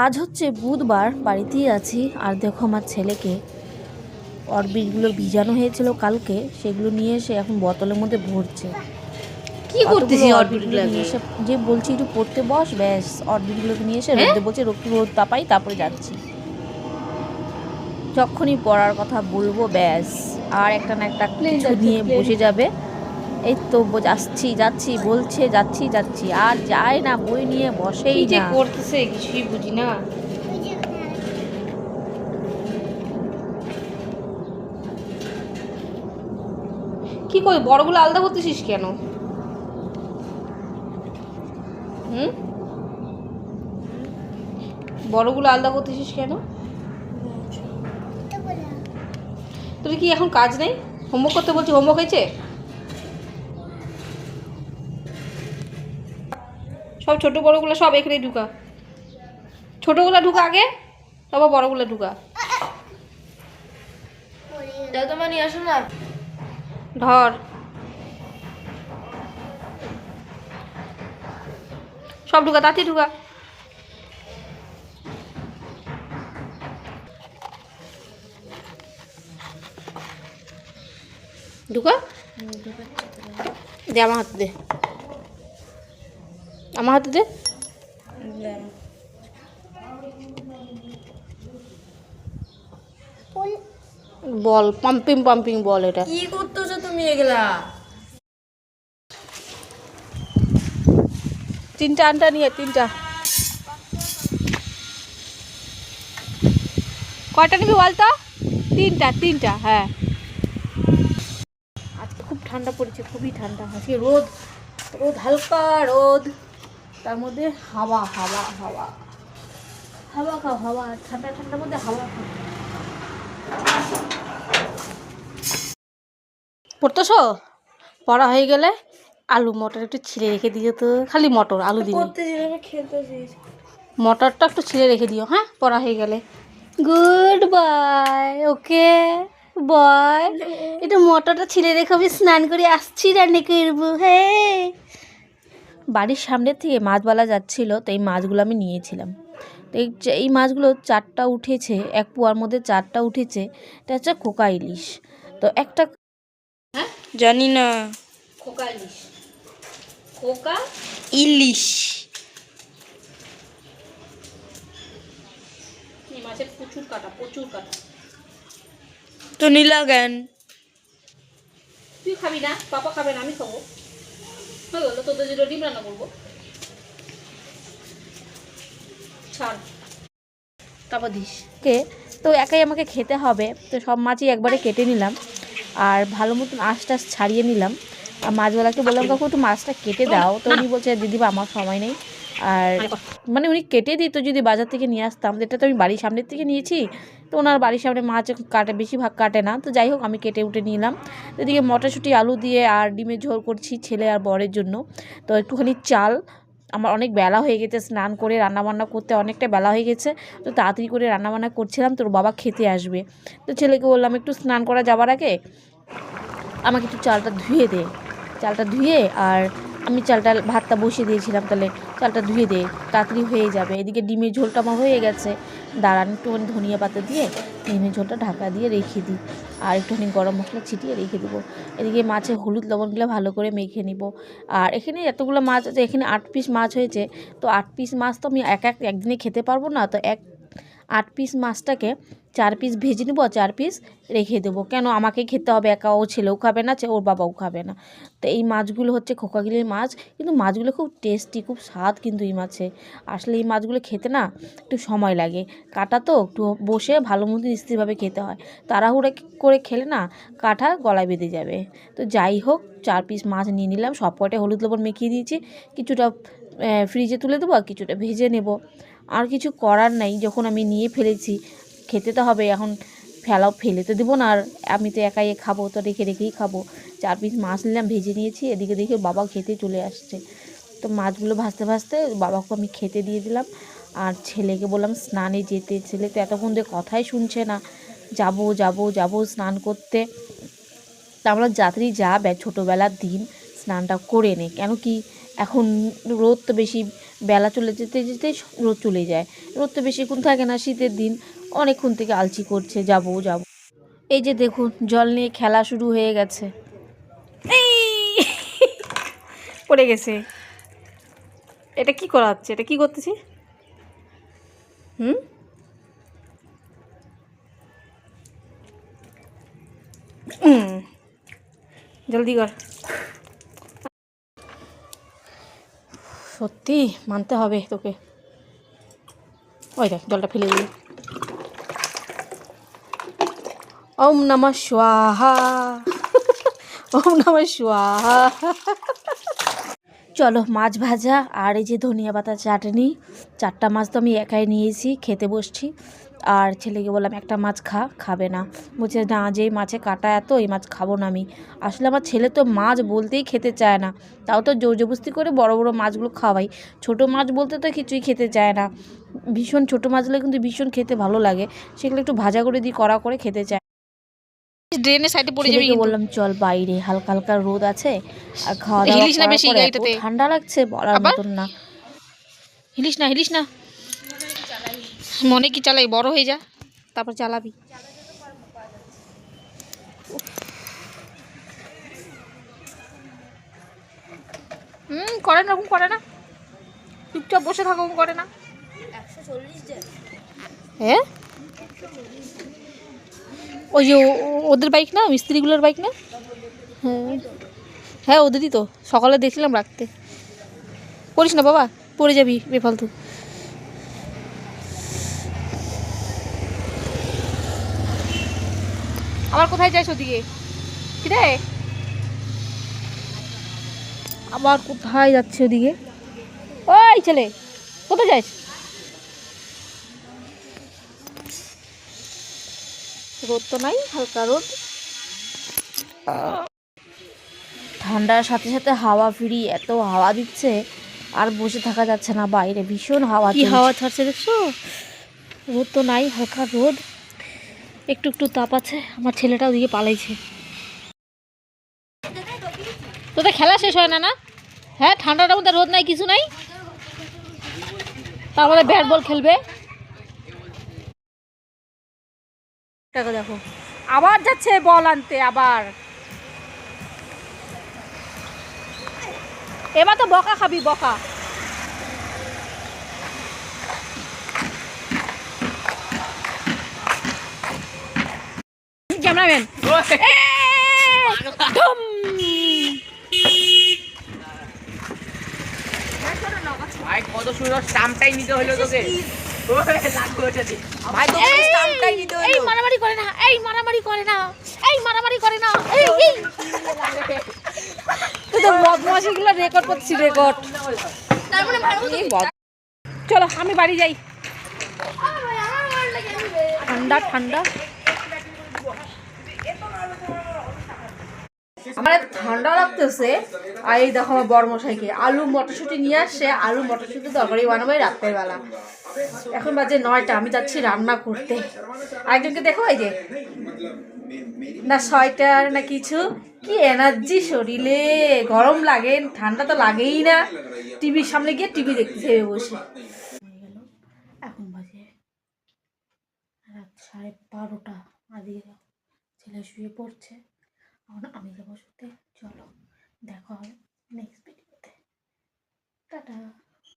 আজ হচ্ছে বুধবার, বাড়িতেই আছি। আর দেখো আমার ছেলেকে অরবিটগুলো ভিজানো হয়েছিল কালকে, সেগুলো নিয়ে এসে এখন বোতলের মধ্যে ভরছে। কি করতেছি অরবিটগুলো নিয়ে এসে যে বলছি একটু পড়তে বস, ব্যাস অরবিটগুলোকে নিয়ে এসে রোদে বলছে রোদ তাপাই তারপরে যাচ্ছি। যখনই পড়ার কথা বলবো ব্যাস আর একটা না একটা কিছু নিয়ে বসে যাবে। এই তো যাচ্ছি যাচ্ছি বলছে, যাচ্ছি যাচ্ছি, আর যায় না, বই নিয়ে বসেই যে না। করতেছে কিছুই বুঝি না। কি কই বড়গুলো আলাদা করতেছিস কেন? বড়গুলো আলাদা করতেছিস কেন? তোর কি এখন কাজ নেই? হোমওয়ার্ক করতে বলছি, হোমওয়ার্ক হয়েছে? সব ছোট বড়গুলো সব এখানে ঢুকা। ছোটগুলো ঢুকা আগে, তারপর বড়গুলো ঢুকা। তোমার নিয়ে আসো না। ধর সব ঢুকা, তাড়াতাড়ি ঢুকা। ঢুকা দে, আমার হাতে দে, আমার হাতে দে। বল পাম্পিং পাম্পিং বল। এটা কি করতেছো তুমি এগুলা? তিনটা আনটা নিয়ে, তিনটা কয়টা নিবি বলতো? তিনটা, তিনটা, হ্যাঁ। আজকে খুব ঠান্ডা পড়েছে, খুবই ঠান্ডা। আজকে রোদ, রোদ হালকা রোদ, তার মধ্যে হাওয়া হাওয়া হাওয়া হাওয়া খাও, হাওয়া ঠান্ডা ঠান্ডার মধ্যে হাওয়া খাও। পড়তেছো? পড়া হয়ে গেলে আলু মটর একটু ছিঁড়ে রেখে দিও তো। খালি মটর, আলু দিও। মটরটা একটু ছিঁড়ে রেখে দিও, হ্যাঁ, পড়া হয়ে গেলে। Good bye. Okay boy. একটু মটরটা ছিঁড়ে রেখে আমি স্নান করে আসছি, রান্না করবো। হ্যাঁ, বাড়ির সামনের থেকে মাছবালা যাচ্ছিল, তো এই মাছগুলো আমি নিয়েছিলাম। তো এই মাছগুলো 4টা উঠেছে, এক পোয়ার মধ্যে 4টা উঠেছে। এটা হচ্ছে খোকা ইলিশ। তো একটা জানি না। খোকা ইলিশ, খোকা ইলিশ মাছের প্রচুর কাটা, প্রচুর কাটা। তো নীলা জ্ঞান। তুই খাবি না? পাপা খাবে না, আমি খাবো। হয়ে গেলো, তোদের জন্য ডিম রান্না করবো। ছাড়, তারপর দিস কে। তো একাই আমাকে খেতে হবে, তো সব মাছই একবারে কেটে নিলাম আর ভালো মতন আঁশ টাশ ছাড়িয়ে নিলাম। আর মাছওয়ালাকে বললাম কাকু একটু মাছটা কেটে দাও, তো উনি বলছে দিদিবা আমার সময় নেই। আর মানে উনি কেটে দিত যদি বাজার থেকে নিয়ে আসতাম, যেটা তো আমি বাড়ির সামনের থেকে নিয়েছি, তো ওনার বাড়ির সামনে মাছ কাটে, বেশিরভাগ কাটে না। তো যাই হোক আমি কেটে উঠে নিলাম। এদিকে মটরশুঁটি আলু দিয়ে আর ডিমের ঝোল করছি ছেলে আর বরের জন্য। তো একটুখানি চাল, আমার অনেক বেলা হয়ে গেছে, স্নান করে রান্নাবান্না করতে অনেকটা বেলা হয়ে গেছে। তো তাড়াতাড়ি করে রান্নাবান্না করছিলাম, তোর বাবা খেতে আসবে। তো ছেলেকে বললাম একটু স্নান করা যাবার আগে আমাকে একটু চালটা ধুয়ে দে। চালটা ধুয়ে আর আমি ভাতটা বসিয়ে দিয়েছিলাম, তাহলে চালটা ধুয়ে দে, তাড়াতাড়ি হয়ে যাবে। এদিকে ডিমের ঝোলটা আমার হয়ে গেছে, দাঁড়ান একটুখানি ধনিয়া পাতা দিয়ে ডিমের ঝোলটা ঢাকা দিয়ে রেখে দিই, আর একটুখানি গরম মশলা ছিটিয়ে রেখে দেবো। এদিকে মাছের হলুদ লবণগুলো ভালো করে মেখে নিব। আর এখানে এতগুলো মাছ আছে, এখানে 8 পিস মাছ হয়েছে। তো 8 পিস মাছ তো আমি একদিনে খেতে পারবো না, তো 8 পিস মাছটাকে 4 পিস ভেজে নেবো, 4 পিস রেখে দেবো। কেন আমাকেই খেতে হবে একা? ও ছেলেও খাবে না, ওর বাবাও খাবে না। তো এই মাছগুলো হচ্ছে খোকাগিলের মাছ, কিন্তু মাছগুলো খুব টেস্টি, খুব স্বাদ। কিন্তু এই মাছে আসলে এই মাছগুলো খেতে না একটু সময় লাগে, কাটা তো একটু বসে ভালো মতো স্থিরভাবে খেতে হয়। তাড়াহুড়ো করে খেলে না কাঁটা গলায় বেঁধে যাবে। তো যাই হোক 4 পিস মাছ নিয়ে নিলাম, সব কয়টা হলুদ লবণ মেখিয়ে দিয়েছি। কিছুটা ফ্রিজে তুলে দেবো আর কিছুটা ভেজে নেব। আর কিছু করার নাই, যখন আমি নিয়ে ফেলেছি খেতে তো হবে। এখন ফেলে তো দেবো না, আর আমি তো একাই খাবো, তো রেখে রেখেই খাবো। 4 পিস মাছ নিলাম, ভেজে নিয়েছি। এদিকে দেখে বাবা খেতে চলে আসছে। তো মাছগুলো ভাজতে ভাজতে বাবাকে আমি খেতে দিয়ে দিলাম। আর ছেলেকে বললাম স্নানে যেতে। ছেলে তো এতক্ষণ ধরে কথাই শুনছে না, যাবো যাবো যাবো স্নান করতে। তা আমরা যাত্রী ছোটোবেলার দিন স্নানটা করে নে, কেন কি এখন রোদ তো বেশি, বেলা চলে যেতে যেতে রোদ চলে যায়, রোদ তো বেশিক্ষণ থাকে না, শীতের দিন অনেকক্ষণ থেকে আলচি করছে যাব। এই যে দেখুন জল নিয়ে খেলা শুরু হয়ে গেছে, এই পড়ে গেছে। এটা কি করা হচ্ছে, এটা কি করতেছি? জলদি কর। সত্যি মানতে হবে তোকে। ওই দেখ জলটা ফেলে দিই। ওম নমঃ স্বাহা, ওম নমঃ স্বাহা। চলো মাছ ভাজা আর এই যে ধনিয়া পাতা চাটনি, 4টা মাছ তো আমি একাই নিয়েছি, খেতে বসছি। আর ছেলেকে বললাম একটা মাছ খাবে না, বলছে না যেই মাছে কাটা এত, এই মাছ খাবো না আমি। আসলে আমার ছেলে তো মাছ বলতেই খেতে চায় না, তাও তো জোর জবরদস্তি করে বড় বড় মাছগুলো খাওয়াই, ছোট মাছ বলতে তো কিছুই খেতে চায় না। ভীষণ ছোটো মাছগুলো কিন্তু ভীষণ খেতে ভালো লাগে, সেগুলো একটু ভাজা করে দিই, কড়া করে খেতে চায়। ড্রেনের সাইডে পড়ে যাবে ছেলেকে কিন্তু। বললাম চল বাইরে, হালকা হালকা রোদ আছে, আর খাওয়া দাওয়া হিলিস না করার বেশি পর এত গাড়িটাতে, ঠান্ডা লাগছে বলার আবার মতন না। হিলিস না মনে কি চালাই, বড় হয়ে যা তারপর চালাবি। করে না, ওরকম করে না, চুপচাপ বসে থাকো, ওরকম করে না। হ্যাঁ ওই যে ওদের বাইক না, মিস্ত্রিগুলোর বাইক না? হ্যাঁ হ্যাঁ ওদেরই তো, সকালে দেখছিলাম রাখতে। করিস না বাবা, পড়ে যাবি বেফালতু। আবার কোথায় যাইস ওদিকে? কি রে, আবার কোথায় যাচ্ছে ওদিকে? ওই ছেলে কোথায় যাস? রোদ তো নাই, হালকা রোদ। ঠান্ডার সাথে সাথে হাওয়া ফিরি, এত হাওয়া দিচ্ছে আর বসে থাকা যাচ্ছে না, বাইরে ভীষণ হাওয়া কি চলছে। হাওয়া ছাড়ছে দেখছো? রোদ তো নাই, হালকা রোদ, একটু একটু তাপ আছে। আমার ছেলেটা ওদিকে পালাইছে। তোদের খেলা শেষ হয় না না? হ্যাঁ ঠান্ডাটার মধ্যে রোদ নাই, কিছু নাই, তারপরে ব্যাট বল খেলবে। দেখো আবার যাচ্ছে বল আনতে, আবার এবার তো বকা খাবি, বকা। ক্যামেরাম্যান ভাই কত সুন্দর স্টাম্পটাই নিতে হলো তোকে। ভাই তোকে স্টাম্পটাই নিতে হলো। এই মারামারি করে না, এই মারামারি করে না, এই মারামারি করে না, এই তোদের বদমাশিগুলো রেকর্ড করছি, রেকর্ড। চলো আমি বাড়ি যাই, ঠান্ডা ঠান্ডা। আমার ঠান্ডা লাগতেছে, আর এই দেখো আমার বড়মশাইকে আলু মটরশুঁটি নিয়ে আসছে, আলু মটরশুঁটি তরকারি বানাবো রাতের বেলা। এখন বাজে 9টা, আমি যাচ্ছি রান্না করতে। আরেকজনকে দেখো এই যে, না সোয়েটার না কিছু, কি এনার্জি শরীরে, গরম লাগে ঠান্ডা তো লাগেই না। টিভির সামনে গিয়ে টিভি দেখতে বসে। এখন বাজে রাত 12:30, আদিকে ছেলে শুয়ে পড়ছে, এখন আমি যাবো শুতে। চলো দেখা হবে নেক্সট ভিডিওতে, টাটা।